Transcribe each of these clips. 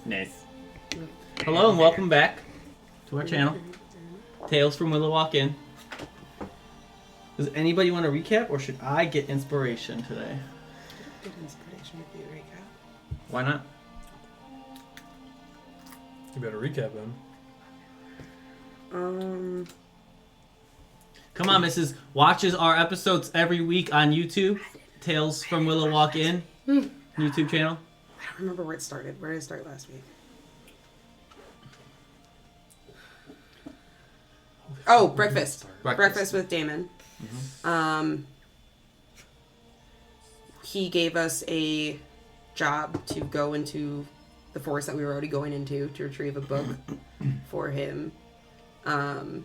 Nice. Hello and welcome back to our channel. Tales from Willow Walk In. Does anybody want to recap, or should I get inspiration today? Good inspiration if you recap. Why not? You better recap then. Come on, Mrs. Watches our episodes every week on YouTube. Tales from Willow Walk In. YouTube channel. I don't remember where it started. Where did it start last week? Oh, breakfast. Breakfast with Damon. Mm-hmm. He gave us a job to go into the forest that we were already going into to retrieve a book for him, and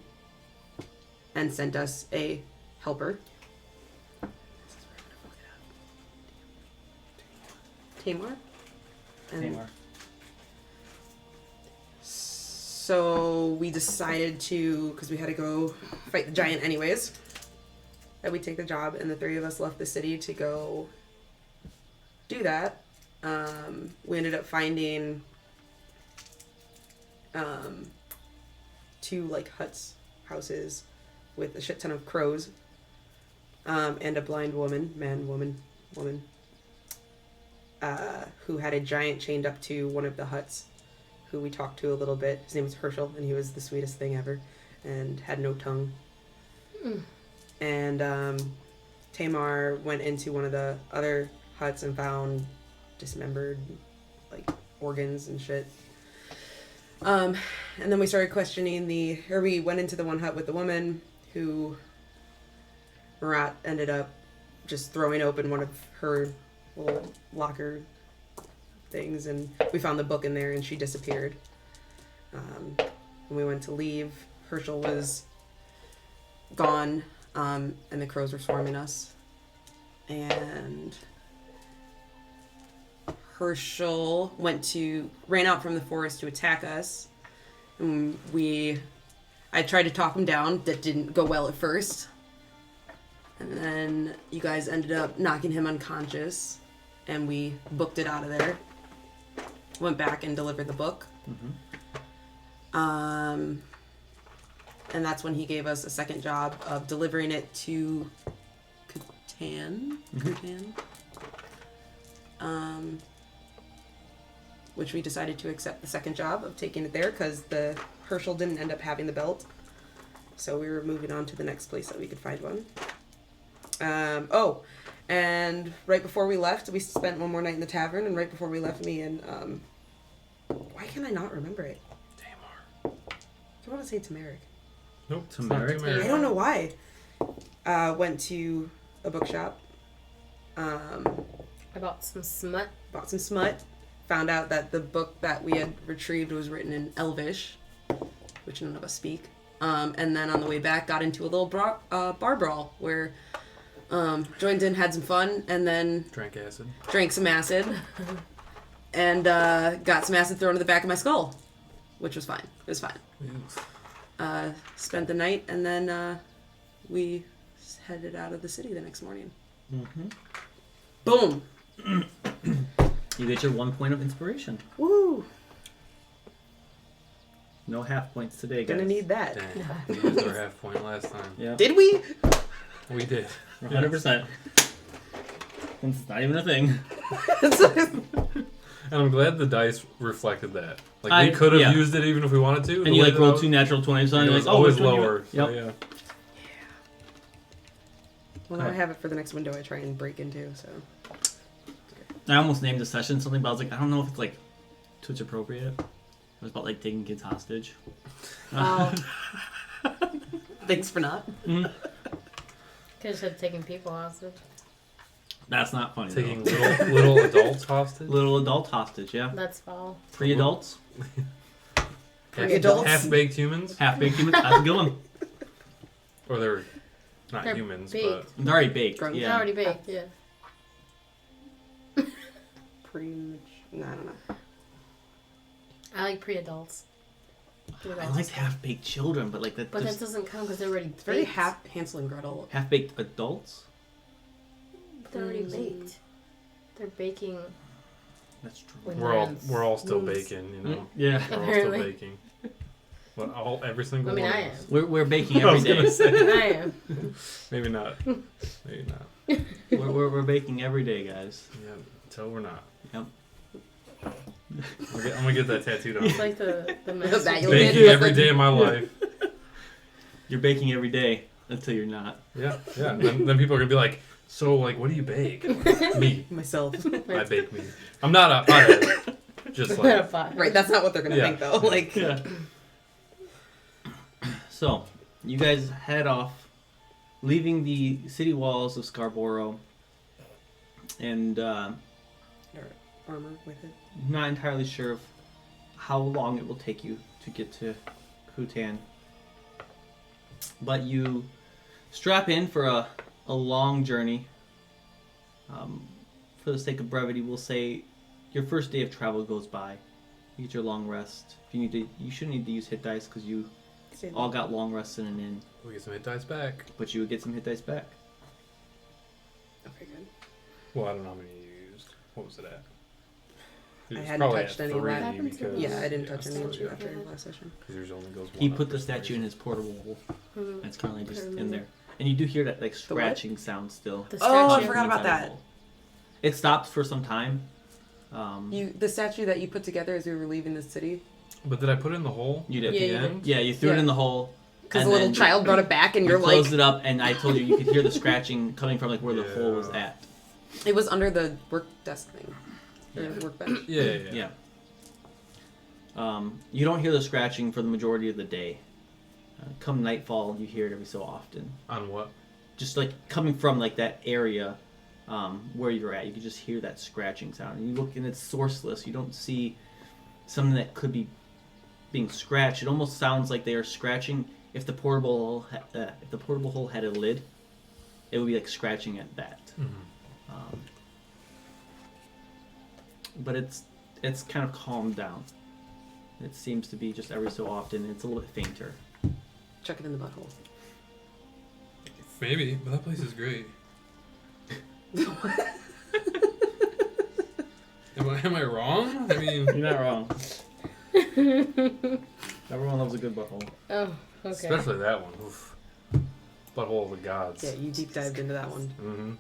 sent us a helper. Tamar? Tamar. So we decided to, because we had to go fight the giant anyways, that we'd take the job, and the three of us left the city to go do that. We ended up finding two houses with a shit ton of crows, and a blind woman, woman, who had a giant chained up to one of the huts, who we talked to a little bit. His name was Herschel, and he was the sweetest thing ever, and had no tongue. And Tamar went into one of the other huts and found dismembered organs and shit. And then we started questioning we went into the one hut with the woman, who Marat ended up just throwing open one of her little locker things, and we found the book in there, and she disappeared. When we went to leave, Herschel was gone, and the crows were swarming us. And Herschel ran out from the forest to attack us. And I tried to talk him down. That didn't go well at first. And then you guys ended up knocking him unconscious, and we booked it out of there. Went back and delivered the book. And that's when he gave us a second job of delivering it to Catan. Which we decided to accept the second job of taking it there, because the Herschel didn't end up having the belt. So we were moving on to the next place that we could find one. And right before we left, we spent one more night in the tavern, and right before we left, me and, why can I not remember it? Tamar. I want to say Tamaric. Nope. Tamaric? I don't know why. Went to a bookshop. I bought some smut. Bought some smut. Found out that the book that we had retrieved was written in Elvish, which none of us speak. And then on the way back, got into a little bar brawl where joined in, had some fun, and then drank some acid, and got some acid thrown to the back of my skull, which was fine. It was fine. Spent the night, and then we headed out of the city the next morning. Boom. You get your 1 point of inspiration. Woo. No half points today, guys. Gonna need that. Dang. We used our half point last time. Yeah. Did we? We did. 100%. And it's not even a thing. And I'm glad the dice reflected that. We could have used it even if we wanted to. And you rolled 2 natural 20s on it. It was always lower. Yep. So, yeah. Well, now I have it for the next window I try and break into, so. I almost named the session something, but I was like, I don't know if it's Twitch appropriate. It was about taking kids hostage. Thanks for not. Could have said taking people hostage. That's not funny. Taking little adults hostage? Little adult hostage, yeah. That's foul. Pre-adults. Pre-adults? Half-baked humans? Half-baked humans. That's a good one. Or they're not They're humans, baked. They're already baked. Drunk. Yeah. They're already baked, yeah. No, I don't know. I like pre-adults. I liked half-baked children, but that. But that doesn't count because they're already It's very baked. half Hansel and Gretel. Half-baked adults. They're already baked. They're baking. That's true. With We're all still moves. baking, you know. Yeah. We're all still Apparently. baking. But every single I mean, one I of us. am. We're baking I every was gonna day. say. I am. Maybe not. Maybe not. We're baking every day, guys. Yeah, until we're not. Yep. I'm gonna get that tattooed on. It's me. like the That master. you'll Baking get- every day of my life. You're baking every day until you're not. Yeah. Then people are gonna be like, so like, what do you bake? Me. Myself. I bake me. I'm not a pothead. Just like Right, that's not what they're gonna Yeah. think though. Like, Yeah. So, you guys head off, leaving the city walls of Scarborough, and armor with it. not entirely sure of how long it will take you to get to Kutan. But you strap in for a long journey. For the sake of brevity, we'll say your first day of travel goes by. You get your long rest. If you need to, you shouldn't need to use hit dice because you all got long rests in an inn. we get some hit dice back. But you would get some hit dice back. Okay, good. Well, I don't know how many you used. What was it at? It I was hadn't probably touched at any of that. 3 because Yeah, I didn't touch any of so, it after last session. Because yours only goes one. He up put the for statue in inspiration. his portable hole. Mhm. It's currently just Put him in in there. And you do hear that like what? scratching sound still. The Oh, I statue. forgot about inside the that. hole. It stops for some time. The statue that you put together as we were leaving the city, But did I put it in the hole? You did. Yeah, At you the did. end? Yeah, you threw it Yeah. in the hole. because and the little then child brought it back, and You you're like, closed it up, and I told you you could hear the scratching coming from like where the hole was Yeah. at. it was under the work desk thing, or Yeah. workbench. Yeah. You don't hear the scratching for the majority of the day. Come nightfall, you hear it every so often. On what? Just like coming from like that area where you're at, you can just hear that scratching sound. And you look and it's sourceless. You don't see something that could be being scratched. It almost sounds like they are scratching. If the portable hole had a lid, it would be like scratching at that. But it's kind of calmed down. It seems to be just every so often. It's a little bit fainter. Chuck it in the butthole. Maybe, but that place is great. Am I wrong? I mean, You're not wrong. Everyone loves a good butthole. Oh, okay. especially that one. Oof. Butthole of the gods. Yeah, you deep dived into that one. Mm-hmm.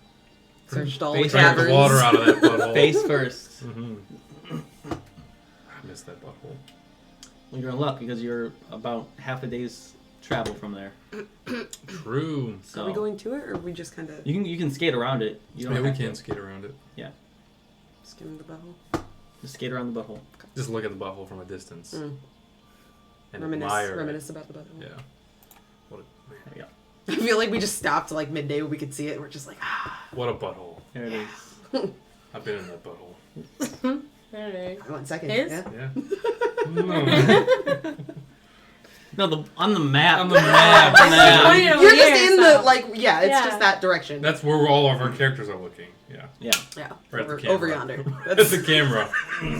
Searched all the Face Drank the caverns. water out of that butthole. Face first. Mm-hmm. I miss that butthole. Well, you're in luck because you're about half a day's travel from there. True. So Are we going to it, or are we just kind of you can skate around it. You don't Yeah, we have can to. skate around it. skimming the butthole? Just skate around the butthole. Just look at the butthole from a distance and Reminisce admire. reminisce about the butthole. It. Yeah. What There you go. I feel like we just stopped like midday when we could see it. And we're just like, what a butthole. There it is. I've been in that butthole. Alright. I want second. His? Yeah. Yeah. No, on the map. On the map. Pointed over You're just here, in so- the like, yeah. It's Yeah. just that direction. That's where all of our characters are looking. Yeah. Yeah. yeah. Right at the Over, camera. over yonder. That's the camera.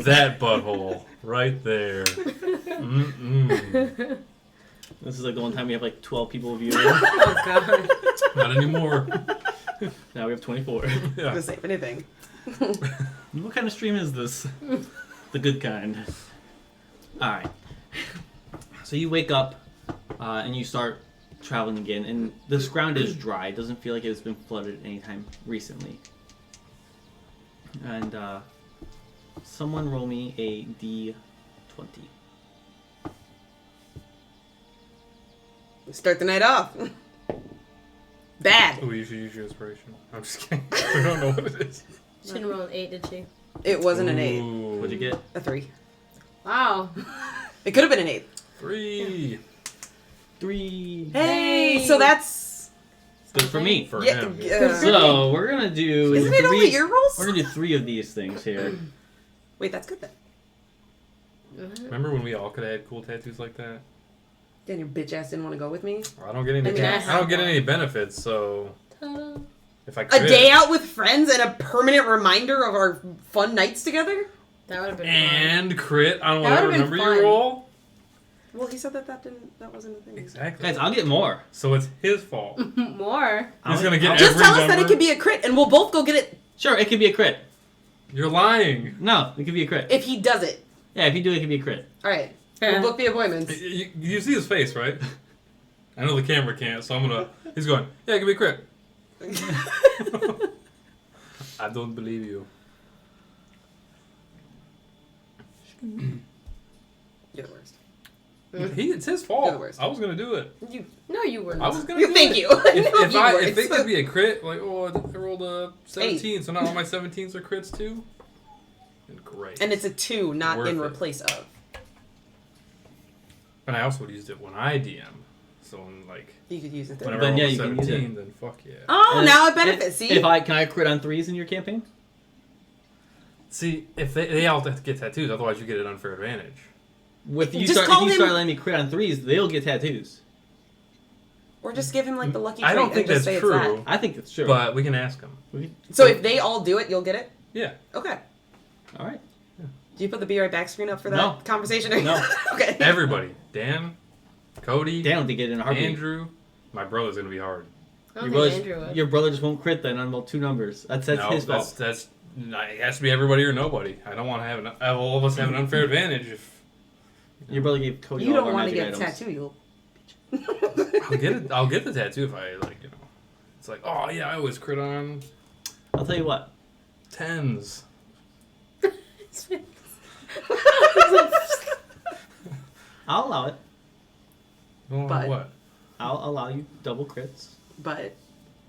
That butthole. Right there. Mm-mm. This is like the one time we have like 12 people viewing. Oh god. Not anymore. Now we have 24. Yeah. The same anything. What kind of stream is this? The good kind. Alright. So you wake up and you start traveling again, and this ground is dry. It doesn't feel like it's been flooded anytime recently. And someone roll me a D20. Start the night off. Bad. Oh, you should use your inspiration. I'm just kidding. I don't know what it is. She didn't roll an 8, did she? It wasn't an 8. Ooh. What'd you get? A 3. Wow. It could have been an 8. 3. 3. Hey, so that's Good for me. For yeah. him. So we're gonna do Isn't it only your rolls? We're gonna do 3 of these things here. Wait, that's good then. Remember when we all could have had cool tattoos like that? Dan, your bitch ass didn't want to go with me. I don't get any. I mean, I don't get any benefits, so Ta-da. if I A could, day out with friends and a permanent reminder of our fun nights together. That would have been and crit, I don't That want to would've been remember your fun. roll. Well, he said that wasn't a thing. Exactly. Guys, I'll get more. So it's his fault. fun. More. He's gonna get Just every tell us that number. it could be a crit, and we'll both go get it. Sure, it could be a crit. You're lying. No, it could be a crit. If he does it. Yeah, if you do it, it could be a crit. All right. We'll book the appointments. You see his face, right? I know the camera can't, so I'm gonna. He's going. Yeah, it could be a crit. I don't believe you. You're the worst. It's his You're the fault. worst. I was gonna do it. No, you weren't. I was gonna. Do Thank it. you. If it could be a crit, like I rolled a 17, so now all my 17s are crits too. And great. And it's a 2, not Worth in it. replace of. And I also used it when I DM. So when You could use it then. whenever Then, I yeah, roll a you can use 17, then fuck yeah. Oh, And now it if- benefits. See? Can I crit on 3s in your campaign? See, if they all have to get tattoos, otherwise you get an unfair advantage. If you Just start call letting him- me crit on 3s, they'll get tattoos. Or just give him like the lucky trait I don't and think just that's say true. it's that. I think that's true. But we can ask him. So if they all do it, you'll get it? Yeah. Okay. All right. Do you put the Be Right Back screen up for that No. conversation? No. Okay. Everybody. Dan, Cody, They don't think it in a heartbeat. Andrew. My brother's gonna be hard. I Your, don't brother's- think Andrew would. your brother just won't crit then on about 2 numbers. That's no, his fault. that's it has to be everybody or nobody. I don't want to have all of us have an unfair advantage if Your brother gave Cody You all of don't our want to magic get a items. tattoo, you'll. I'll get the tattoo if I it's like, oh yeah, I always crit on I'll tell you what. 10s. I'll allow it. Well, But- what? I'll allow you double crits. But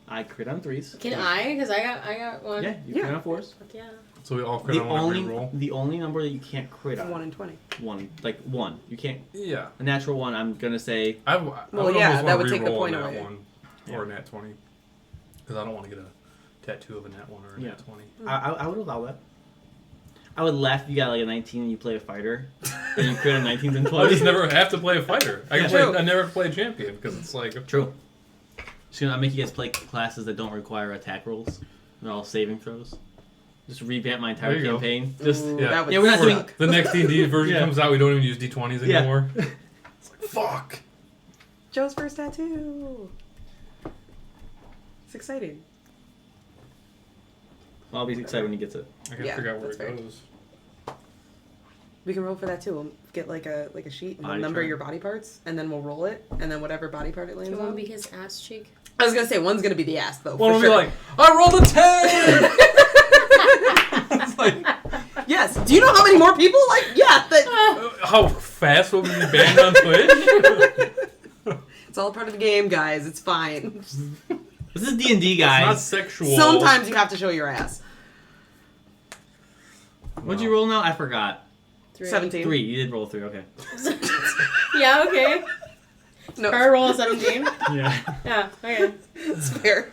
I crit on 3s. Can I? Because I got one. Yeah, you Yeah. crit on 4s. Fuck yeah. So we all crit The on one only every roll? the only number that you can't crit on 1 in 20. one. You can't Yeah. a natural 1. I'm gonna say I Well, would yeah, almost that wanna would take the re-roll a point nat away. 1 or a nat 20. Because I don't want to get a tattoo of a nat 1 or a Yeah. nat 20. I would allow that. I would laugh if you got like a 19 and you play a fighter, and you crit on 19s and I 20s. just never have to play a fighter. I can True. play. I never play a champion because it's like True. So I make you guys play classes that don't require attack rolls. They're all saving throws. Just revamp my entire There you go. campaign. Just Ooh, yeah. that would Yeah, we're not doing- suck. the next D&D version Yeah. comes out. We don't even use D20s Yeah. anymore. It's like fuck. Joe's first tattoo. It's exciting. I'll be excited when he gets it. I gotta Yeah, figure out where that's it fair. goes. We can roll for that too. We'll get like a sheet and we'll Body number chart. your body parts, and then we'll roll it, and then whatever body part it Do lands you want on. to be his ass cheek? I was gonna say one's gonna be the ass though. One for will sure. be like, I rolled a 10. It's like, yes. Do you know how many more people like? Yeah. That, how fast will we be banned on Twitch? it's all part of the game, guys. It's fine. This is D&D, It's not guys. sexual. Sometimes you have to show your ass. What'd you roll now? I forgot. 17. 3. You did roll 3. Okay. Yeah, okay. No, Her roll 17. Yeah. Yeah, okay. it's fair.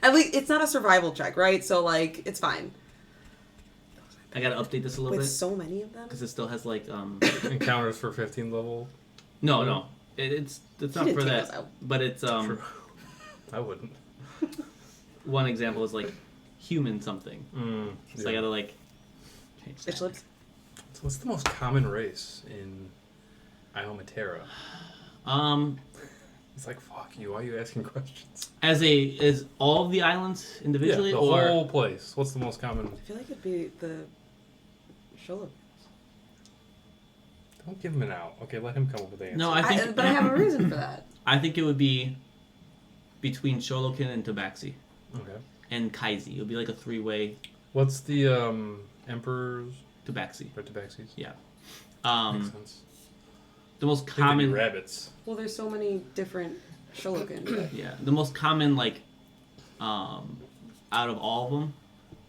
At least it's not a survival check, right? So like, it's fine. I gotta update this a little With bit so many of them. because it still has like Encounters for 15 level. no. It's You not didn't for take that. those out. But it's True. I wouldn't. one example is like human something. So I Yeah. gotta like change Bitch that. lips. So what's the most common race in Iomatera? It's like, fuck you. Why are you asking questions? as all of the islands individually, the or whole place. What's the most common? I feel like it'd be the Shola. Don't give him an out. Okay, let him come up with the answer. no, I think But I have a reason for that. I think it would be between Sholokin and Tabaxi Okay. and Kaizi. It would be like a 3-way What's the Emperor's Tabaxi. or Tabaxis? Yeah. Makes sense. The most I think they'd be common rabbits. Well, there's so many different Sholokin. yeah, the most common like out of all of them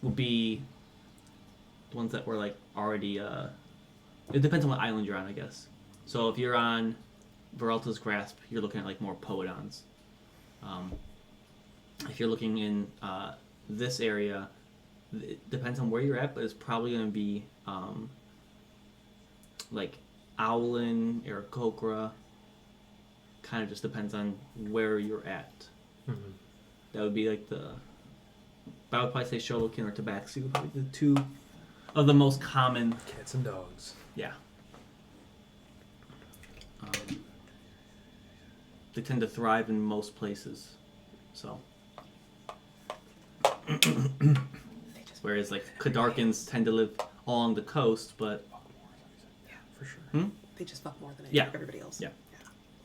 would be the ones that were like already it depends on what island you're on, I guess. So if you're on Veralta's Grasp, you're looking at like more Poedons. If you're looking in this area, it depends on where you're at, but it's probably going to be like Owlin, Aarakocra. Kind of just depends on where you're at. Mm-hmm. That would be like the. I would probably say Sholokin or Tabaxi would probably be the 2 of the most common. Cats and dogs. Yeah. They tend to thrive in most places, so. They just whereas like Cadarkans tend to live along the coast, but For sure. They just fuck more than Yeah. everybody else. Yeah.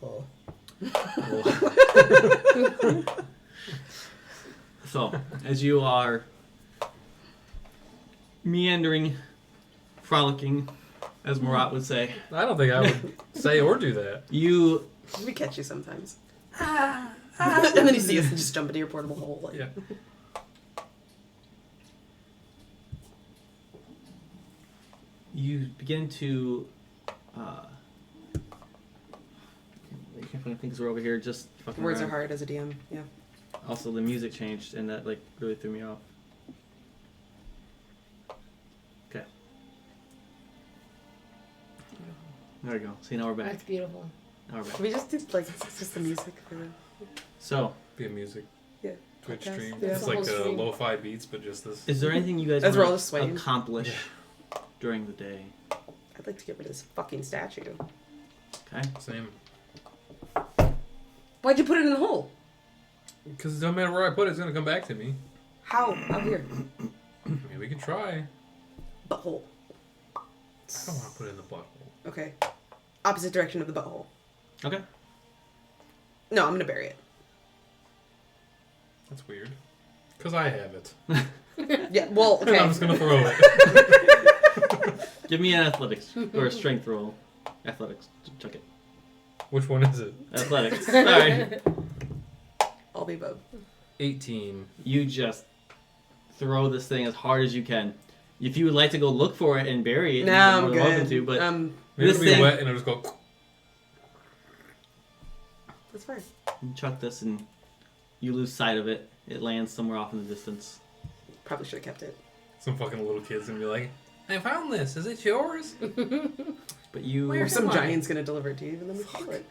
Oh. so as you are meandering, frolicking, as Marat would say, I don't think I would say or do that. you We catch you sometimes. And then you see us and just jump into your portable hole. Like, Yeah. you begin to you can't find things are over here just fucking Words are around. hard as a DM. Yeah. Also the music changed and that like really threw me off. Okay, there we go. See, now we're back. That's beautiful. Now we're back. Can we just do like it's just the music for the So Be a music yeah. Twitch podcast? stream. Yeah. It's like It's a whole stream. lo-fi beats, but just this. is there anything you guys As we're all want just to swaying. accomplish during the day? I'd like to get rid of this fucking statue. Okay. Same. Why'd you put it in the hole? Because no matter where I put it, it's gonna come back to me. How? Out here. I mean, we can try. Butthole. I don't want to put it in the butthole. Okay. Opposite direction of the butthole. Okay. No, I'm gonna bury it. That's weird. Because I have it. Yeah, well, And okay. I'm just gonna throw it. Give me an athletics or a strength roll. Athletics. Chuck it. Which one is it? Athletics. Sorry. All the above. 18. You just throw this thing as hard as you can. If you would like to go look for it and bury it, No, you're I'm more than welcome good. to, but Maybe This it'll be thing- wet and it'll just go. That's fine. you chuck this and you lose sight of it. It lands somewhere off in the distance. Probably should have kept it. Some fucking little kid's gonna be like, I found this. Is it yours? But you Or some Why? giant's gonna deliver it to you, and then we can do it.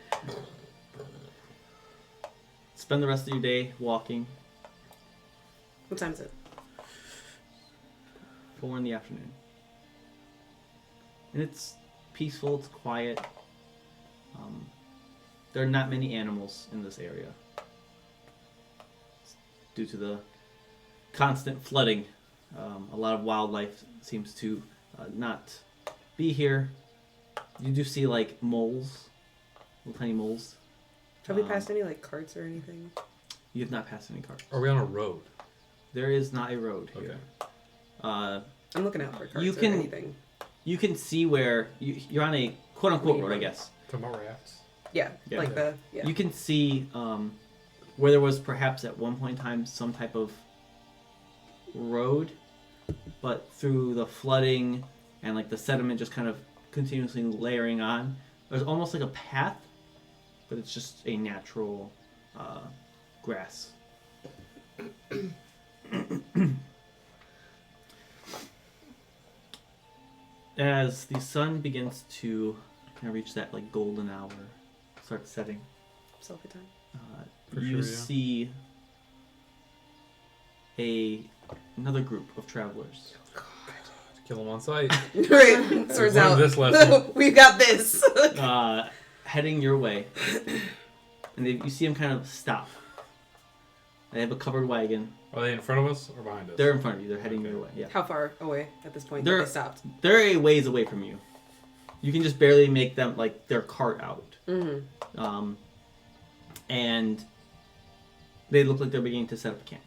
spend the rest of your day walking. What time is it? 4 in the afternoon. And it's peaceful, it's quiet. There are not many animals in this area. Due to the constant flooding, a lot of wildlife seems to not be here. You do see like moles, little tiny moles. Have we passed any like carts or anything? You have not passed any cars. Are we on a road? There is not a road here. Okay. I'm looking out for carts You or can- anything. You can see where you're on a quote-unquote road, I guess. Talking about rafts. Yeah, Yeah. like the yeah. You can see where there was perhaps at one point in time some type of road, but through the flooding and like the sediment just kind of continuously layering on, there's almost like a path, but it's just a natural grass. As the sun begins to kind of reach that like golden hour, start setting, Selfie time. For you sure, yeah. see another group of travelers. Kill them on sight. Right, swords learned out. this lesson. We got this. Heading your way, and you see them kind of stop. They have a covered wagon. Are they in front of us or behind us? They're in front of you. They're heading Okay. your way. Yeah, How far away at this point? They're- They stopped. they're a ways away from you. You can just barely make them like their cart out. Mm-hmm. And they look like they're beginning to set up camp.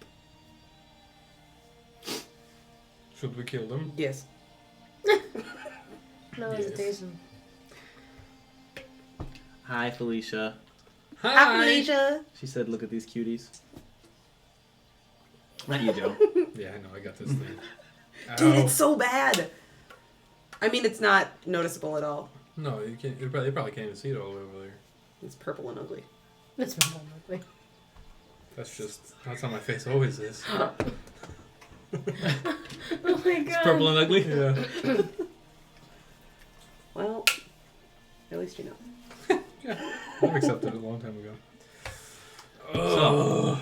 Should we kill them? Yes. No hesitation. Hi, Felicia. Hi. Appalachia. She said, "Look at these cuties." Not you, Joe. Yeah, I know. I got this thing. Dude, Ow. it's so bad. I mean, it's not noticeable at all. No, you can't. You probably can't even see it all the way over there. It's purple and ugly. That's probably. That's how my face always is. Oh my god. It's purple and ugly. Yeah. Well, at least you know. I've accepted it a long time ago. So-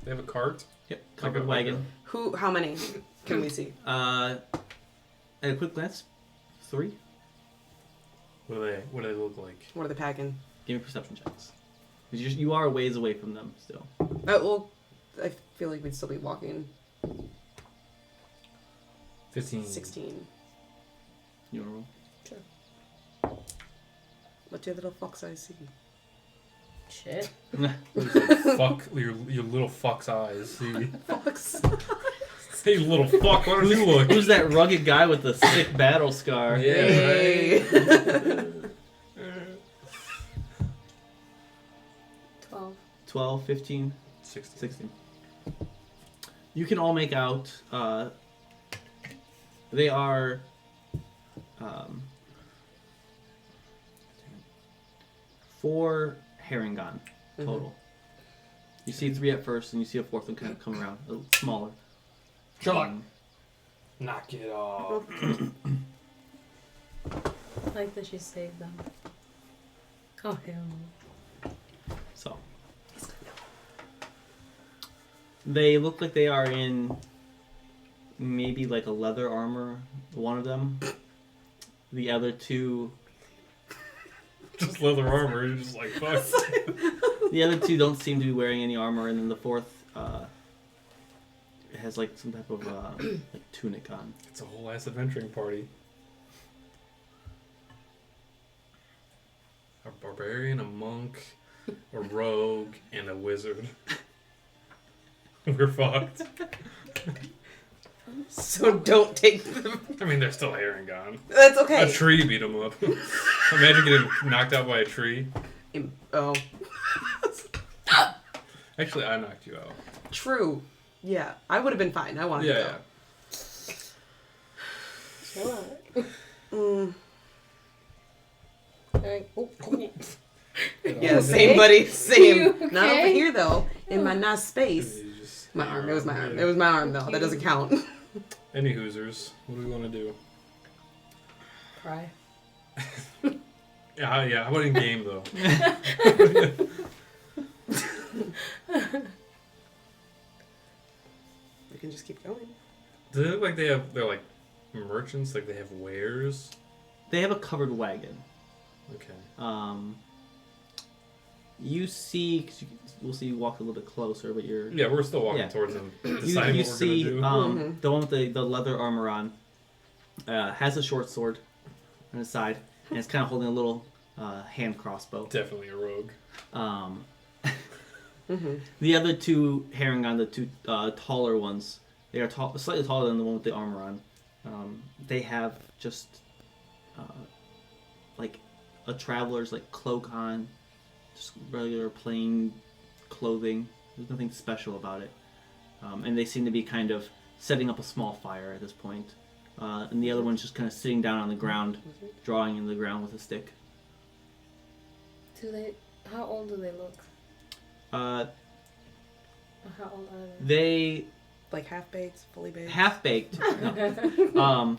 They have a cart. Yep, covered Like a- wagon. How many can we see? At a quick glance, 3. What do they look like? What are they packing? Give me perception checks. 'Cause you are a ways away from them still. Well, I feel like we'd still be walking. 15. 16. You want Sure. What do little fox eyes see? Shit. to roll? Fuck your little fuck's eyes. See? Fox. Hey, little fuck, why don't you look? Who's that rugged guy with the sick battle scar? Yeah, right. 12. 12, 15, 16. 16. You can all make out. They are. 4 Herringon total. You see 3 at first, and you see a 4th one kind of come around, a little smaller. Sherlock. Knock it off. I like that she saved them. Oh, hell no. So they look like they are in maybe like a leather armor. One of them. The other 2. Just leather armor, you're just like, fuck. The other 2 don't seem to be wearing any armor, and then the 4th has like some type of like tunic on. It's a whole ass adventuring party. A barbarian, a monk, a rogue, and a wizard. We're fucked. So don't take them. I mean, they're still Herringon. That's okay. A tree beat them up. Imagine getting knocked out by a tree. Oh. Actually, I knocked you out. True. Yeah. I would have been fine. I wanted Yeah, to yeah. Chill out. go. Alright. Oh, Yeah, same buddy. Same. You Not over okay? here though. In my nice space. You just- My arm. It was my arm. Yeah. It was my arm though. That doesn't count. Any Hoosers, what do we want to do? Cry. Yeah. How about in game though? We can just keep going. Do they look like they're like merchants? Like they have wares? They have a covered wagon. Okay. You see, we'll see you walk a little bit closer, but you're. Yeah, we're still walking Yeah. towards them, You deciding what we're see gonna do. the one with the leather armor on has a short sword on his side, and it's kind of holding a little hand crossbow. Definitely a rogue. The other 2 Herringon, the 2 taller ones, they are slightly taller than the one with the armor on. They have just like a traveler's like cloak on, just regular plain clothing. There's nothing special about it, and they seem to be kind of setting up a small fire at this point. And the other one's just kind of sitting down on the ground, drawing in the ground with a stick. How old do they look? Uh, Or how old are they Like half baked, fully baked. half baked. No.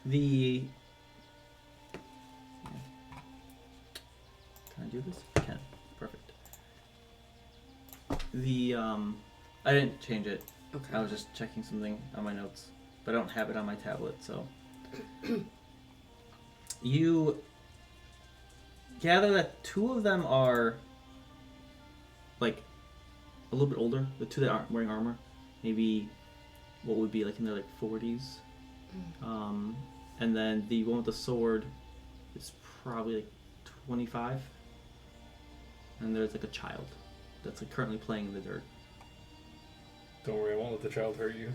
The can I do this? I can. Perfect. The I didn't change it. Okay. I was just checking something on my notes, but I don't have it on my tablet. So you gather that 2 of them are like a little bit older. The 2 that aren't wearing armor, maybe what would be like in their like 40s. And then the one with the sword is probably like 25. And there's like a child that's like currently playing in the dirt. Don't worry, I won't let the child hurt you.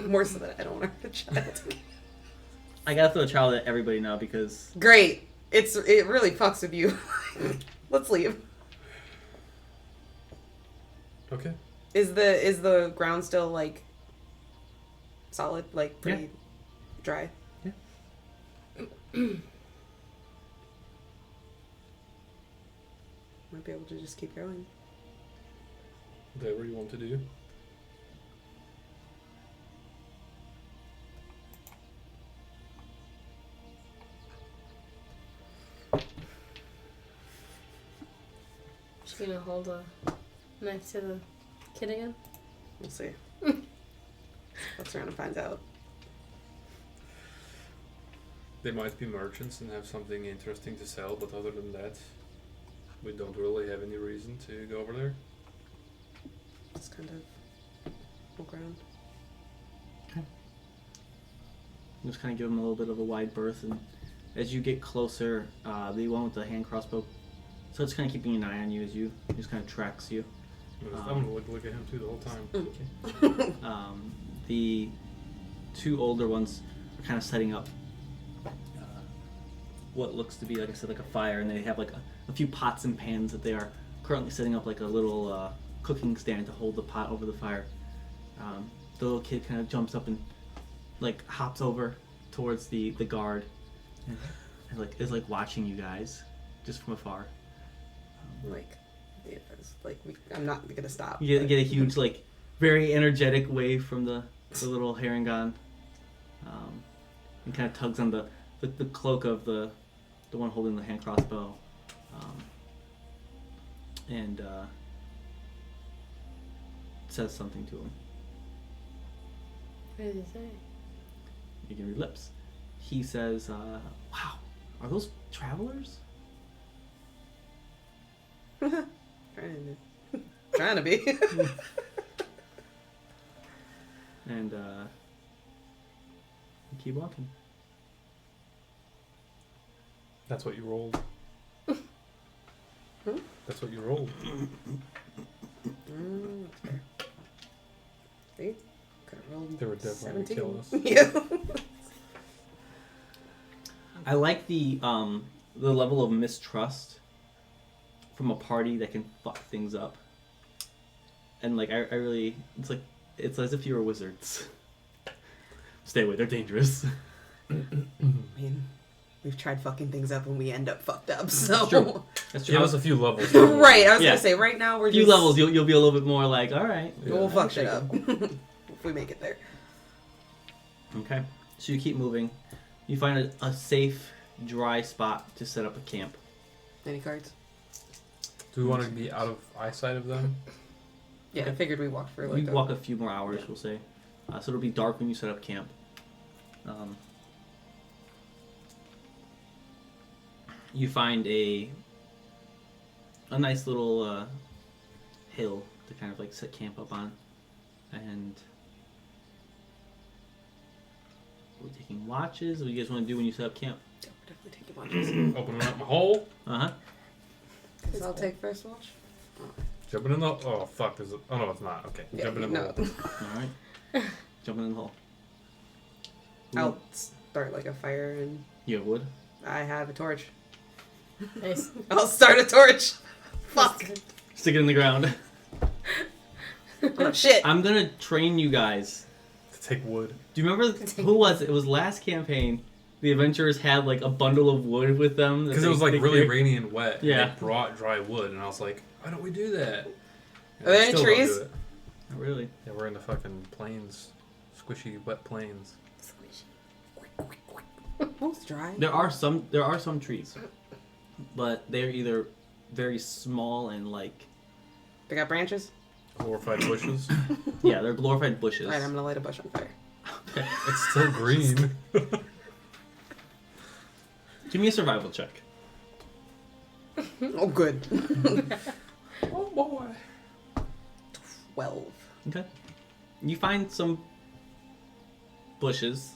More so that I don't want to hurt the child. I gotta throw a child at everybody now because Great. It really fucks with you. Let's leave. Okay. Is the ground still like solid, like pretty dry? Yeah. Might be able to just keep going. Whatever you want to do. She's gonna hold a knife to the kid again. We'll see. Fucks around and finds out. They might be merchants and have something interesting to sell, but other than that, we don't really have any reason to go over there. Just kind of Look around. Just kind of give them a little bit of a wide berth, and as you get closer, the one with the hand crossbow starts kind of keeping an eye on you as you just kind of tracks you. I'm gonna look at him too the whole time. The two older ones are kind of setting up what looks to be, like I said, like a fire, and they have like a few pots and pans that they are currently setting up like a little cooking stand to hold the pot over the fire. The little kid kind of jumps up and like hops over towards the guard and like is like watching you guys just from afar. Like, yeah, I'm not gonna stop. You get a huge, like, very energetic wave from the little Harangon. And kind of tugs on the cloak of the one holding the hand crossbow. And says something to him. What did he say? You can read lips. He says, wow, are those travelers? Trying to be. And you keep walking. That's what you rolled. Hmm? That's what you rolled. That's fair. See? Could have rolled They were definitely 17. gonna kill us. Yeah. I like the level of mistrust from a party that can fuck things up. And like I really, it's as if you were wizards. Stay away, they're dangerous. I mean, we've tried fucking things up and we end up fucked up. So That's true. That's true. Give us a few levels. right, I was Yeah. gonna say right now we're a few just levels, you'll be a little bit more like, all right. we'll Yeah. fuck shit up if we make it there. Okay, so you keep moving. You find a safe, dry spot to set up a camp. Any cards? Do we want to be out of eyesight of them? Yeah, I figured we walked for You like walk a few more hours, we'll say. So it'll be dark when you set up camp. You find a nice little hill to kind of like set camp up on, and we're taking watches. What do you guys want to do when you set up camp? Yeah, we're definitely taking watches. Opening up my hole. Uh-huh. Guess I'll take first watch. Jumping in the... Oh, fuck. There's a... Oh, no, it's not. Okay. Yeah, Jumping in the hole. All right. Jumping in the hole. I'll start like a fire and You have wood. I have a torch. Nice. I'll start a torch. Fuck. Stick it in the ground. Oh shit. I'm gonna train you guys. To take wood. Do you remember who was it? It was last campaign. The adventurers had like a bundle of wood with them Because it was like really rainy and wet. And Yeah. they brought dry wood, and I was like, why don't we do that? And Are there we any still don't trees? do it. Not really. Yeah, we're in the fucking plains. Squishy, wet plains. Almost dry. There are some trees, but they're either very small and like They got branches? Glorified bushes. yeah, they're glorified bushes. Alright, I'm gonna light a bush on fire. It's still green. Give me a survival check. Oh good. Oh boy. 12. Okay. You find some bushes,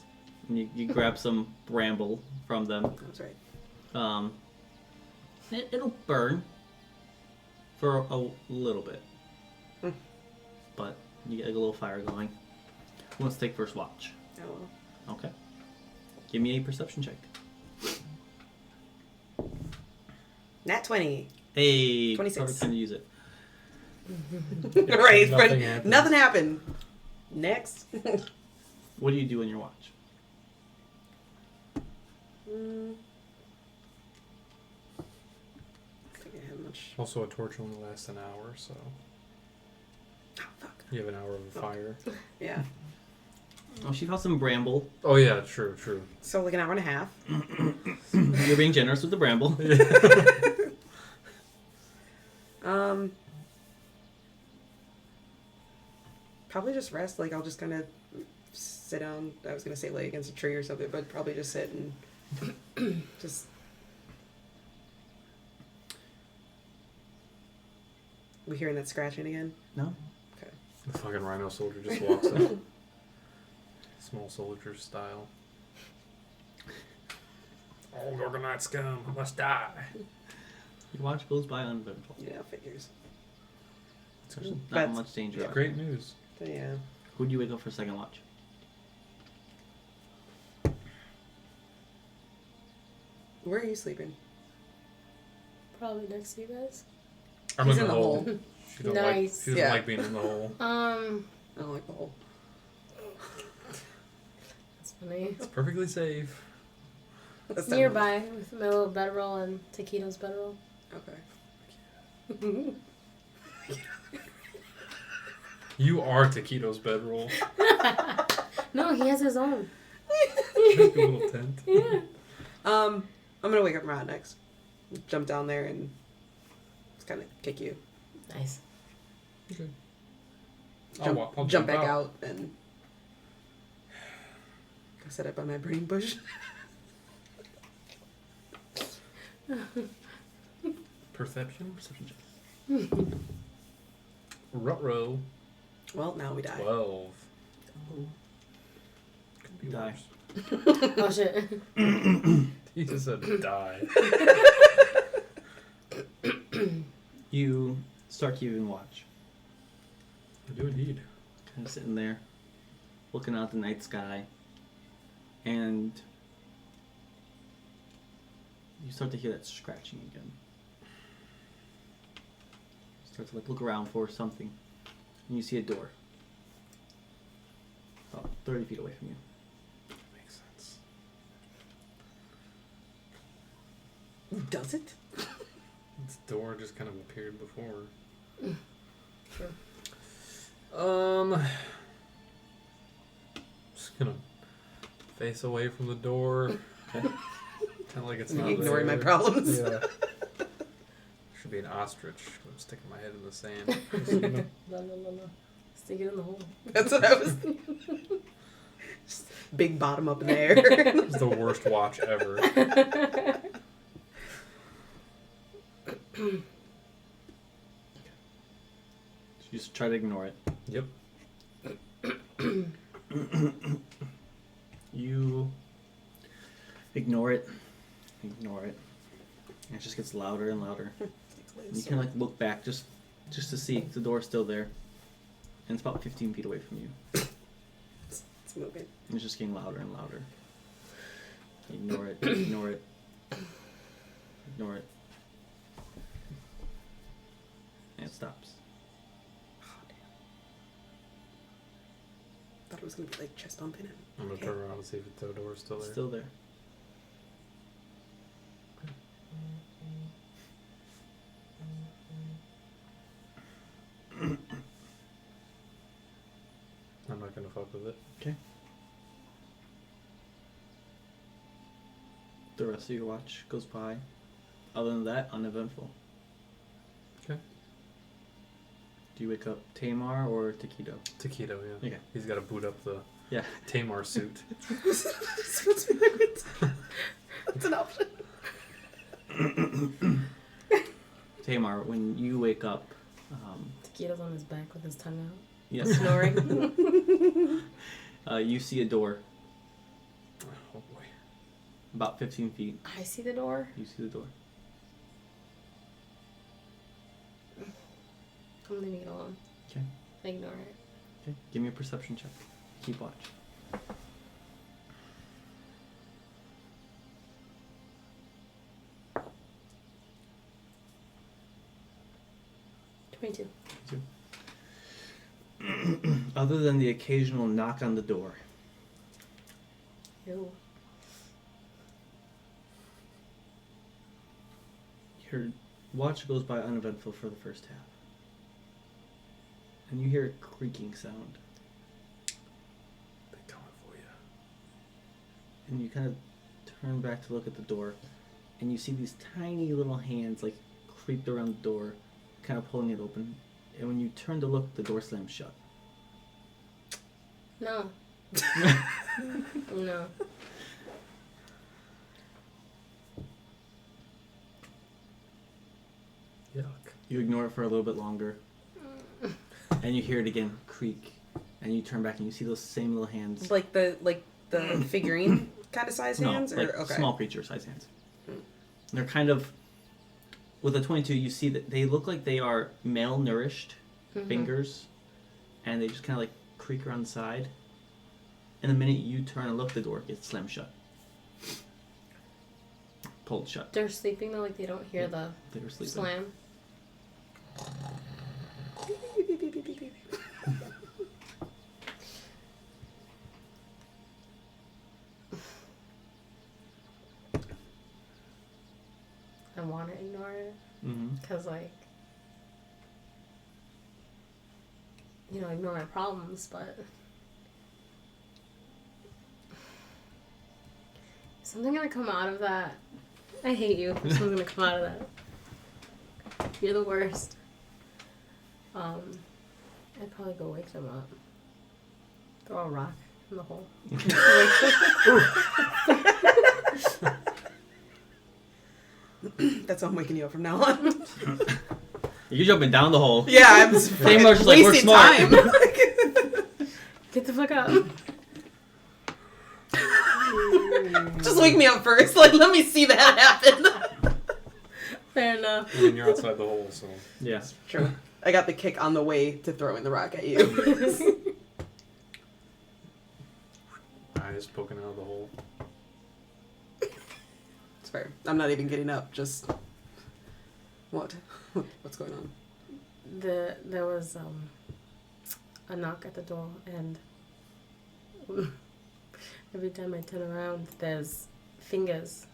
and you grab some bramble from them. That's right. It'll burn for a little bit, but you get a little fire going. Who wants to take first watch? Oh well. Okay. Give me a perception check. Nat 20. Hey, 26. perfect time to use it. Right. Nothing happened. Nothing happened. Next. What do you do in your watch? I think I have much. Also, a torch only lasts an hour, so Oh, fuck. you have an hour of fire. Yeah. Oh, she found some bramble. Oh yeah, true. So like an hour and a half. You're being generous with the bramble. Probably just rest. Like I'll just kind of sit down. I was gonna say lay against a tree or something, but probably just sit and just. We hearing that scratching again? No? Okay. The fucking rhino soldier just walks up. Small soldier style. All Gorgonite scum must die. Your watch goes by uneventful. Yeah, figures. There's not That's- much danger. out Great news. So, yeah. Who'd you wake up for second watch? Where are you sleeping? Probably next to you guys. I'm He's in the hole. She don't like. Nice. She doesn't Yeah. like being in the hole. I don't like the hole. That's funny. It's perfectly safe. That's not- Nearby with my little bedroll and Taquito's bedroll. Okay. You are Taquito's bedroll. No, he has his own. Just a little tent. Yeah. I'm gonna wake up Marat next. Jump down there and just kind of kick you. Nice. Okay. Jump, I'll jump back out and go set up by my burning bush. Perception. Perception check. Ruh-roh. Well, now we die. 12. Could be Die. worse. Oh shit. He just said die. You start keeping watch. I do indeed. Kind of sitting there, looking out the night sky, and you start to hear that scratching again. You start to look around for something, and you see a door, about 30 feet away from you. Makes sense. Does it? This door just kind of appeared before. Sure. Just gonna face away from the door. Kind of like it's not Ignoring my there. problems. Yeah. Should be an ostrich. I'm sticking my head in the sand. Just, you know, La, la, la, la. Stick it in the hole. That's what I was thinking. Just big bottom up in the air. it's the worst watch ever. So you just try to ignore it. Yep. You ignore it, and it just gets louder and louder. You can like look back just to see if the door's still there, and it's about 15 feet away from you. It's moving. And it's just getting louder and louder. Ignore it, ignore it, ignore it, and it stops. Thought it was gonna be like chest bumping it. I'm gonna Okay. turn around and see if the door's still there. Still there. I'm not gonna fuck with it. Okay. The rest of your watch goes by. Other than that, uneventful. Okay. Do you wake up Tamar or Taquito? Taquito, yeah. Okay. He's got to boot up the Yeah. Tamar suit. That's an option. Tamar, when you wake up, Taquito's on his back with his tongue out. yes, Snoring. you see a door Oh boy. about 15 feet. I see the door. You see the door. I'm leaving it alone. Okay. Ignore it. Okay. Give me a perception check. Keep watch. Me too. Other than the occasional knock on the door, Ew. your watch goes by uneventful for the first half. And you hear a creaking sound. They coming for you. And you kind of turn back to look at the door. And you see these tiny little hands like creeped around the door, kind of pulling it open. And when you turn to look, the door slams shut. No. No. Yuck. You ignore it for a little bit longer. and you hear it again creak, and you turn back and you see those same little hands. Like the figurine kind of size hands, like or okay. small creature size hands. They're kind of, with a 22, you see that they look like they are malnourished fingers, and they just kind of like creak around the side. And the minute you turn and look, the door gets slammed shut. Pulled shut. They're sleeping though, like they don't hear the They were sleeping. slam. I want to ignore it Mm-hmm. because, like, you know, ignore my problems, but is something gonna come out of that? I hate you. Something's gonna come out of that. You're the worst. I'd probably go wake them up. Throw a rock in the hole. That's how I'm waking you up from now on. You're jumping down the hole. Yeah, I'm Tamar's like, we're wasting smart. time. Get the fuck up. Just wake me up first. Like, let me see that happen. Fair enough. And then you're outside the hole, so. Yeah. True. I got the kick on the way to throwing the rock at you. Eyes poking out of the hole. It's fair. I'm not even getting up. Just what? What's going on? There was a knock at the door, and every time I turn around, there's fingers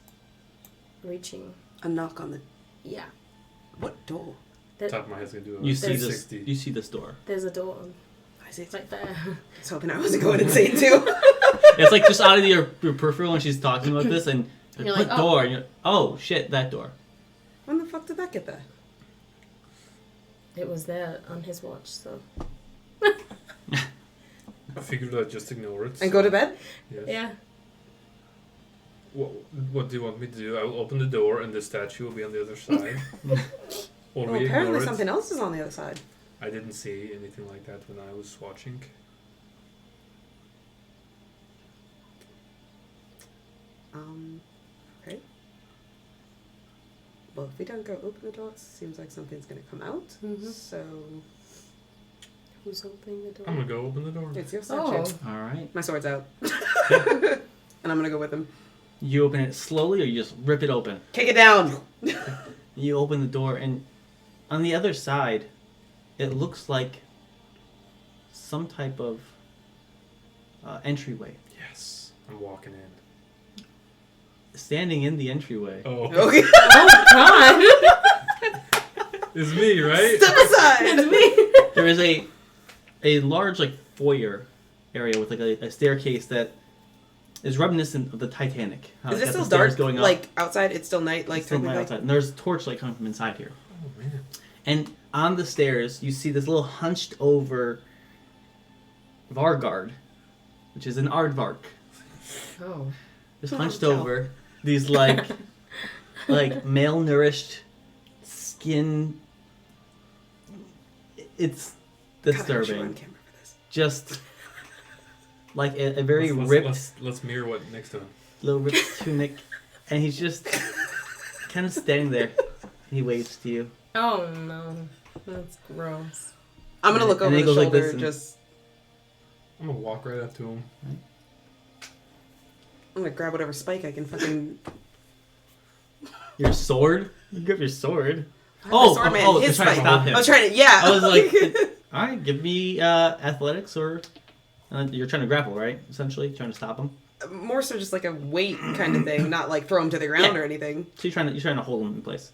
reaching. A knock on the Yeah, what door? Top of my head's gonna do a You see this. 360. You see this door. there's a door I see. right there. I was hoping I wasn't going insane too. It's like just out of your peripheral when she's talking about this, and You're what like, oh. door? And you're, oh shit, that door. When the fuck did that get there? It was there on his watch, so I figured I'd just ignore it. And go to bed? Yes. yeah. What do you want me to do? I will open the door and the statue will be on the other side. Or Well, we apparently ignore it. something else is on the other side. I didn't see anything like that when I was watching. Okay. Well, if we don't go open the door, it seems like something's gonna come out. Mhm. So Who's opening the door? I'm gonna go open the door. it's your statue. Oh, All right. My sword's out. And I'm gonna go with him. You open it slowly, or you just rip it open. Kick it down! You open the door, and on the other side, it looks like some type of entryway. Yes. I'm walking in. Standing in the entryway, Oh. Okay. oh God! It's me, right? Step aside! there is a large like foyer area with like a staircase that is reminiscent of the Titanic. How Is it's it got still the stairs dark? going up. Like outside, it's still night. Like It's still light technically? outside, and there's torchlight coming from inside here. Oh, man. And on the stairs, you see this little hunched over Vargard, which is an aardvark. Oh. Just Oh, hunched no. over these like malnourished skin. It's God, I wish you were disturbing. on camera for this. Just like a very Let's- ripped Let's mirror what next to him. little ripped tunic, and he's just kind of standing there. He waves to you. Oh no, that's gross. I'm gonna look And over he the goes like shoulder. this and- Just I'm gonna walk right up to him. I'm gonna grab whatever spike I can fucking. Your sword? You grab your sword. I have the sword, man. you're His trying to spike. stop him. I was trying to. Yeah. I was like, all right, give me athletics or you're trying to grapple, right? Essentially, trying to stop him. more so just like a weight kind of thing, not like throw him to the ground Yeah. or anything. So you're trying to hold him in place.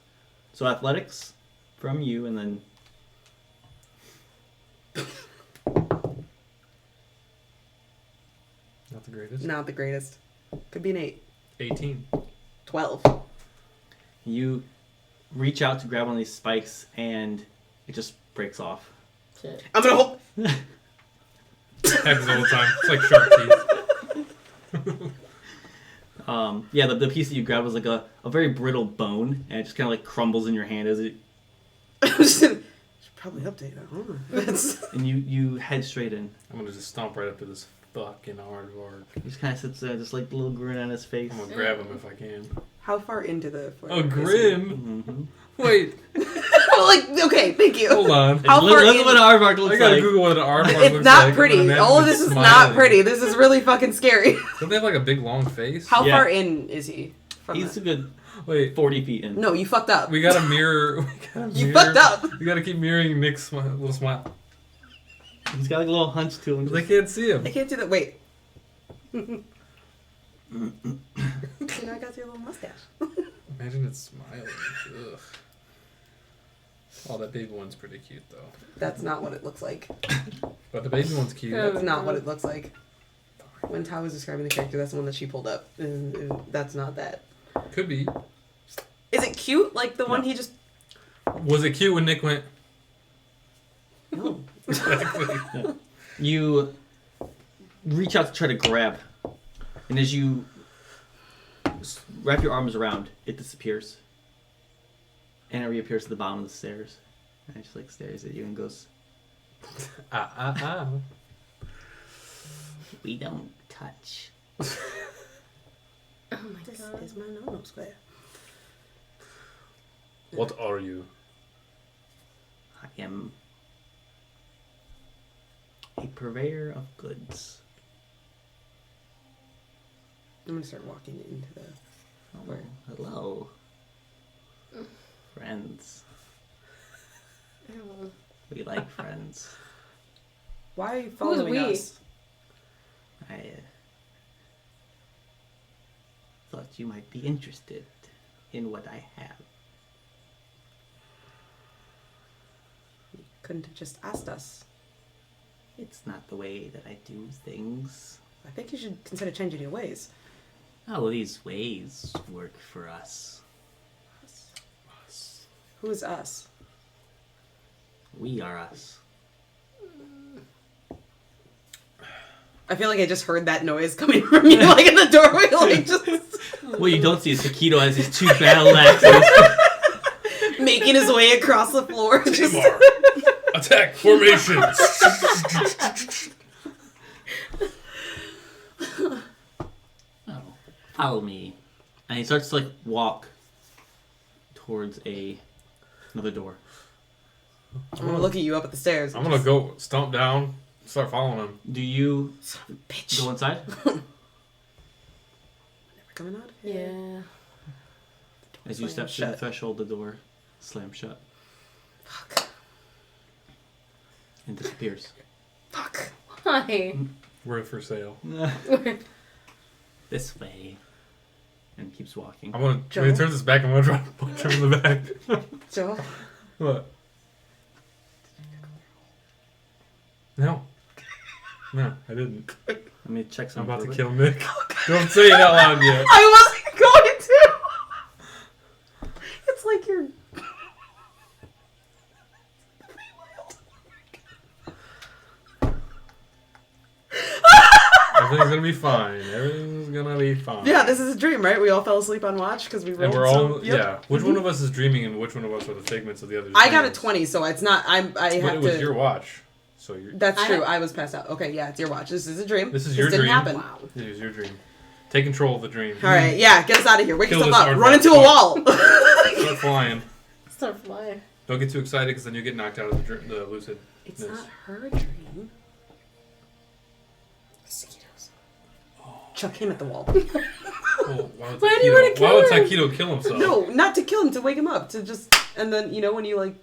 So athletics from you, and then Not the greatest. Not the greatest. Could be an 8. 18. 12. you reach out to grab one of these spikes, and it just breaks off. Shit. I'm gonna hold. Happens all the time. It's like shark teeth. Yeah, the piece that you grab was like a very brittle bone, and it just kind of like crumbles in your hand as it. I'm just gonna Probably update it. Huh? That's and you head straight in. I'm gonna just stomp right up to this fucking aardvark. He just kind of sits there, just like a little grin on his face. I'm gonna grab him if I can. how far into the. Oh, grim! Mm-hmm. Wait, Okay, thank you. hold on. How Look, far look in- at what an aardvark looks I gotta like. Google what an aardvark It's looks not like. pretty. I'm gonna All of imagine this is it not smiling. pretty. This is really fucking scary. Don't they have like a big long face? How Yeah. far in is he? From He's a the... good Wait, 40 feet in. No, you fucked up. we gotta mirror. You fucked up. We gotta keep mirroring Nick's little smile. He's got like a little hunch to him. They can't see him. I can't do that. Wait. You know, I got your little mustache. Imagine it's smiling. Ugh. Oh, that baby one's pretty cute though. That's not what it looks like. But the baby one's cute. Oh. That's not what it looks like. When Ty was describing the character, that's the one that she pulled up. And that's not that. Could be. Is it cute? Like the one No. he just. Was it cute when Nick went? No. Exactly. You reach out to try to grab, and as you wrap your arms around, it disappears, and it reappears at the bottom of the stairs, and it just like stares at you and goes, "We don't touch." Oh my This god. is my no square. What are you? I am a purveyor of goods. I'm gonna start walking into the. Oh, Where? hello, friends. Ew. We like friends. Why are you following we? us? I thought you might be interested in what I have. You couldn't have just asked us. It's not the way that I do things. I think you should consider changing your ways. Oh, these ways work for us. Who is us? We are us. I feel like I just heard that noise coming from you, like in the doorway, like just What you don't see is Taquito has his two battle axes. making his way across the floor. Just... Tamar, attack formation. Oh, follow me. And he starts to like walk towards another door. I'm gonna look at you up at the stairs. I'm gonna go stomp down, start following him. Do you Son of a bitch. go inside? Never coming out. Yeah. As you step through the threshold, the door slams shut Fuck. and disappears. Fuck. Why? We're for sale. This way. And keeps walking. I'm gonna Joe? when he turns his back, I'm gonna try to punch him in the back. Joe. What? No. No, I didn't. Let me check I'm something. about to real kill Nick. Don't say it out loud yet. I wasn't going to. It's like you're. Everything's gonna be fine. Everything's gonna be fine. Yeah, this is a dream, right? We all fell asleep on watch because we rolled. And we're all some... Yep. yeah. Which one of us is dreaming, and which one of us are the figments of the other? I got a 20, so it's not. I But have it was to. your watch, so you're. That's I true. don't- I was passed out. Okay, yeah, it's your watch. This is a dream. This is your didn't dream. happen. Wow. It was your dream. Take control of the dream. All right, yeah, get us out of here. Wake Kill yourself this up. aardvark. Run into a wall. Start flying. Start flying. Don't get too excited, because then you get knocked out of the lucid. It's Yes. not her dream. Mosquitoes. Chuck him at the wall. Oh, Why do you wanna kill Why would him? Taquito kill himself? No, not to kill him, to wake him up. To just and then when you like.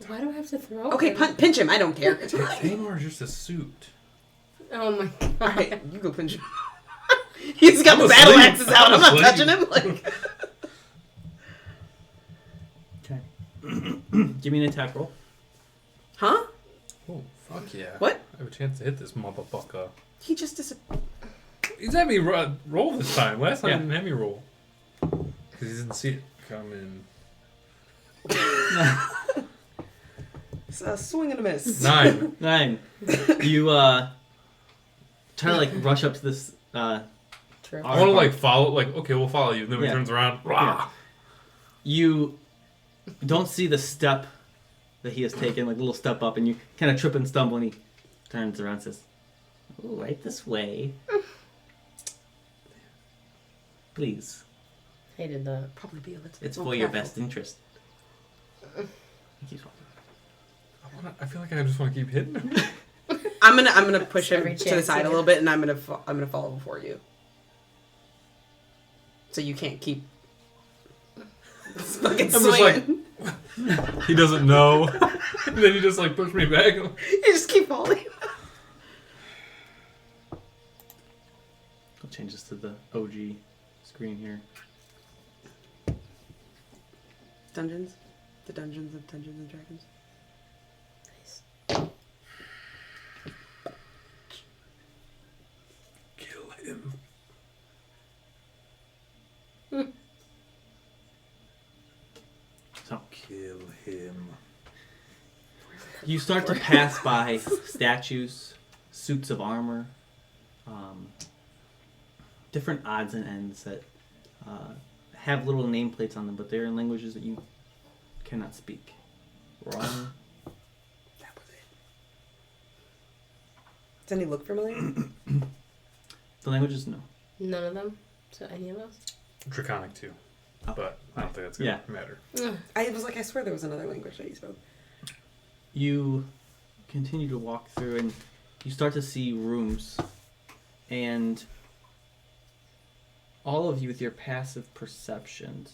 Why do I have to throw Okay, him? pinch him. I don't care. Tamar is just a suit. Oh my god. All right, you go pinch him. He's got I'm the battle asleep. axes out. I'm I'm not asleep. touching him. Like. Okay. Give me an attack roll. Huh? Oh, fuck yeah. What? I have a chance to hit this motherfucker. He just disappeared. He's had me roll this time. Last time Yeah. he didn't have me roll. Because he didn't see it coming. It's a swing and a miss. 9. 9. You try to like rush up to this True. I want to like follow, like, okay, we'll follow you. And then when Yeah. he turns around, Yeah. You don't see the step that he has taken, like a little step up, and you kind of trip and stumble, and he turns around and says, "Oh, right this way. Please. Hated that. Probably be a little. It's more for your careful. best interest." He keeps walking. I feel like I just want to keep hitting him. I'm gonna push him Every to the chance side you a little get. bit, and I'm gonna follow before you. So you can't keep. Fucking I'm just like- swinging. He doesn't know. And then he just like pushed me back. You just keep falling. I'll change this to the OG screen here. Dungeons, the Dungeons of Dungeons and Dragons. Nice. Kill him. So Kill him. you start to pass by statues, suits of armor, different odds and ends that have little nameplates on them, but they're in languages that you cannot speak. Wrong. That was it. Does any look familiar? The languages, no. None of them. So any of us. Draconic too. Oh, But I don't think that's gonna matter. Ugh. I was like, I swear there was another language that you spoke. You continue to walk through, and you start to see rooms, and all of you with your passive perceptions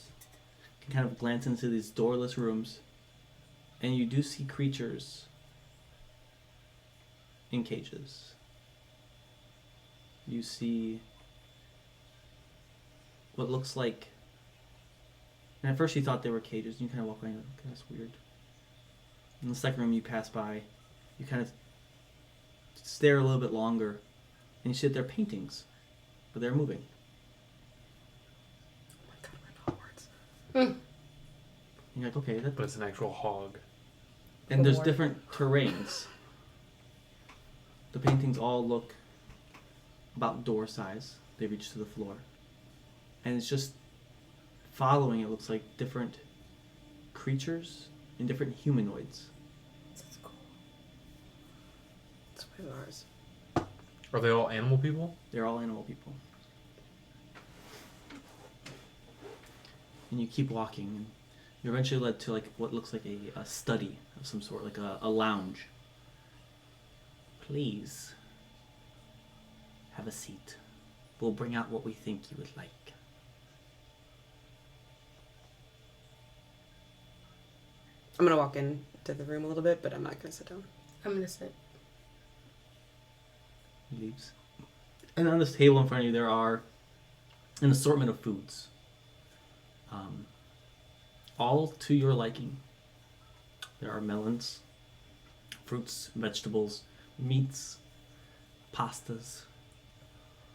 can kind of glance into these doorless rooms, and you do see creatures in cages. You see what looks like, and at first you thought they were cages, and you kind of walk away and like, that's weird. In the second room you pass by, you kind of stare a little bit longer, and you see that they're paintings, but they're moving. Oh my god, we're in Hogwarts. And you're like, okay, But it's an actual hog. and there's Cool. different terrains. The paintings all look about door size. They reach to the floor. And it's just following, it looks like different creatures and different humanoids. That's cool. That's way ours. Are they all animal people? They're all animal people. And you keep walking, and you're eventually led to like what looks like a study of some sort, like a lounge. Please have a seat. We'll bring out what we think you would like. I'm gonna walk in to the room a little bit, but I'm not gonna sit down. I'm gonna sit. He leaves. And on this table in front of you, there are an assortment of foods. All to your liking. There are melons, fruits, vegetables, meats, pastas.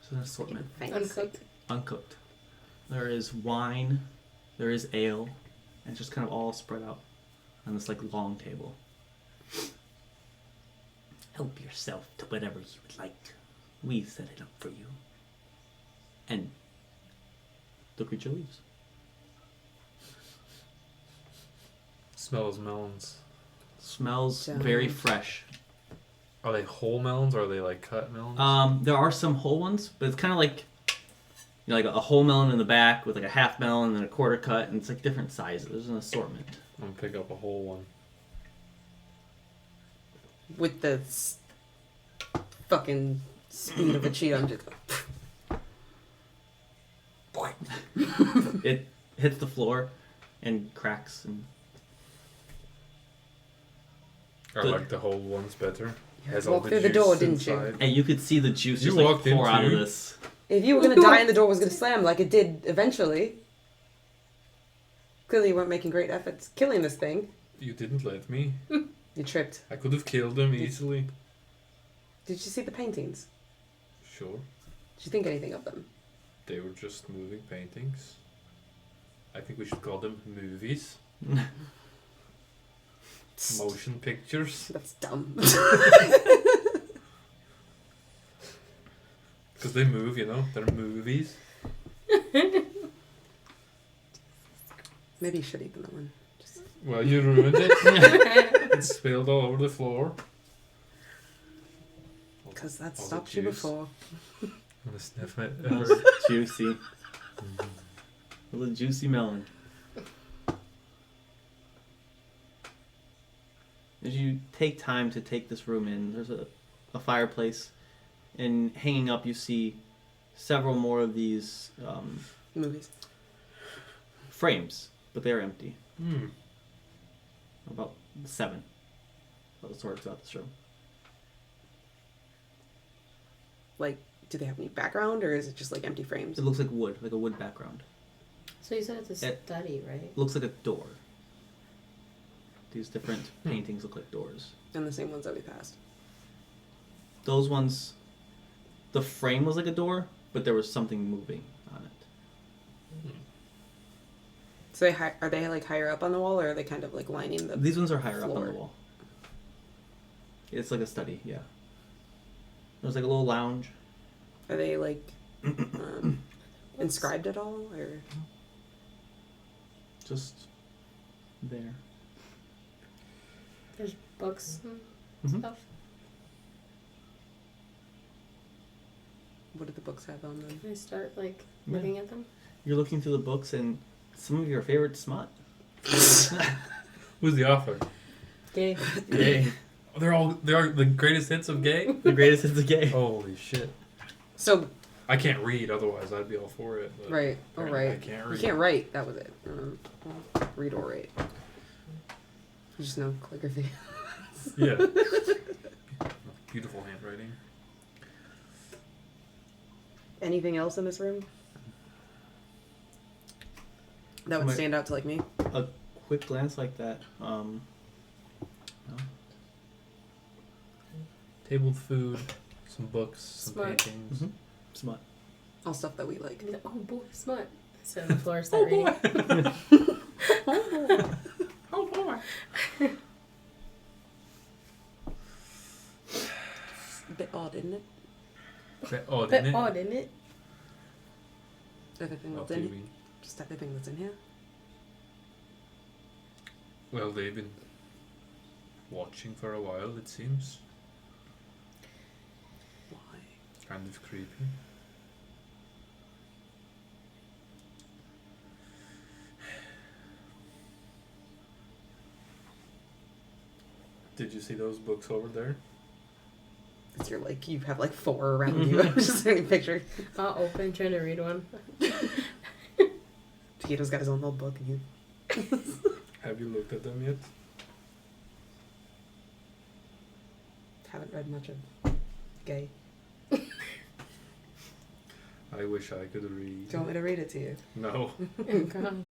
It's an assortment. Uncooked. Uncooked. There is wine, there is ale, and it's just kind of all spread out on this like long table. Help yourself to whatever you would like. We set it up for you. And the creature leaves. Smells melons. Smells Sounds- very fresh. Are they whole melons or are they like cut melons? There are some whole ones, but it's kind of like, you know, like a whole melon in the back with like a half melon and then a quarter cut, and it's like different sizes. There's an assortment. I'm gonna pick up a whole one. With the fucking speed of a cheetah, I'm just like, It hits the floor and cracks, and I Good. like the whole ones better. You Has walked through the door, didn't you? inside. hey, you could see the juice You just like walked pour out of into- this. if you were gonna die and the door was gonna slam like it did eventually. Clearly you weren't making great efforts killing this thing. You didn't let me. You tripped. I could have killed them easily. Did you see the paintings? Sure. Did you think anything of them? They were just moving paintings. I think we should call them movies. Motion pictures. That's dumb. Because they move, you know? They're movies. Maybe you should eat the melon. Just... Well, you ruined it. spilled all over the floor. Because that All the stopped you juice. before. I'm gonna sniff it. Oh, juicy. A little juicy melon. As you take time to take this room in, there's a fireplace, and hanging up you see several more of these Movies. frames, but they're empty. Hmm. About 7. About sorted throughout this room. Like, do they have any background, or is it just like empty frames? It looks like wood, like a wood background. So you said it's a It- study, right? It looks like a door. These different paintings look like doors. And the same ones that we passed. Those ones, the frame was like a door, but there was something moving on it. So are they like higher up on the wall, or are they kind of like lining the? These ones are higher up on floor. the wall. It's like a study, yeah. There's like a little lounge. Are they like inscribed at all, or? Just there. There's books and Mhm. stuff. What do the books have on them? Can I start like Yeah. looking at them? You're looking through the books and some of your favorite smut. Who's the author? Gay. Gay. They are the greatest hits of gay. The greatest hits of gay. Holy shit! So I can't read, otherwise I'd be all for it. But right, all apparently right. I can't You read. can't write. That was it. Well, read or write. You just know calligraphy. Yeah. Beautiful handwriting. Anything else in this room that would My- stand out to like me? A quick glance like that. No. Table with food, some books, some Smart. paintings. Mhm. Smut. All stuff that we like. I'd be like, oh boy, smart. Sit on the floor, start reading. Oh boy! A bit odd, isn't it? Oh, Bit didn't it? odd, isn't it? Everything Well, that's in TV. here. Just everything that's in here. Well, they've been watching for a while, it seems. Why? Kind of creepy. Did you see those books over there? It's your like you have like 4 around you. I'm just taking a picture. I'll open, trying to read one. Tito's got his own little book, and you. Have you looked at them yet? Haven't read much of gay. I wish I could read. Do you want me to read it to you? No. Oh god.